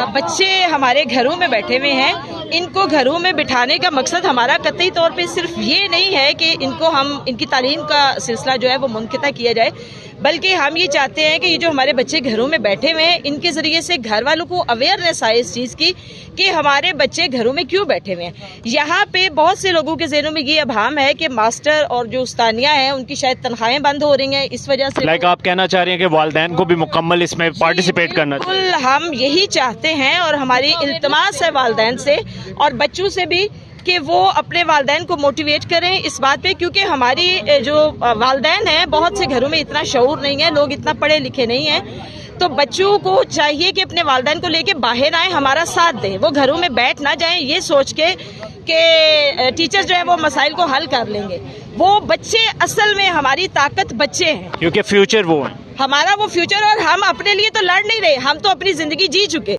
बच्चे हमारे घरों में बैठे हुए हैं। इनको घरों में बिठाने का मकसद हमारा कतई तौर पे सिर्फ ये नहीं है कि इनको हम इनकी तालीम का सिलसिला जो है वो मुनक़िता किया जाए, बल्कि हम ये चाहते हैं कि ये जो हमारे बच्चे घरों में बैठे हुए हैं इनके ज़रिए से घर वालों को अवेयरनेस आए इस चीज़ की कि हमारे बच्चे घरों में क्यों बैठे हुए हैं। यहाँ पे बहुत से लोगों के ज़हनों में ये अभाम है कि मास्टर और जो उस्तानियाँ हैं उनकी शायद तनख्वाहें बंद हो रही हैं, इस वजह से आप कहना चाह रहे हैं कि वालिदैन को भी मुकम्मल इसमें पार्टिसिपेट करना चाहिए। बिल्कुल, हम यही चाहते हैं और हमारी इल्तमास है वालिदैन से और बच्चों से भी कि वो अपने वालिदैन को मोटिवेट करें इस बात पे, क्योंकि हमारी जो वालिदैन हैं बहुत से घरों में इतना शऊर नहीं है, लोग इतना पढ़े लिखे नहीं हैं। तो बच्चों को चाहिए कि अपने वालिदैन को लेके बाहर आए, हमारा साथ दें, वो घरों में बैठ ना जाएं ये सोच के कि टीचर्स जो है वो मसाइल को हल कर लेंगे। वो बच्चे असल में हमारी ताकत बच्चे हैं, क्योंकि फ्यूचर वो है हमारा वो फ्यूचर। और हम अपने लिए तो लड़ नहीं रहे, हम तो अपनी जिंदगी जी चुके।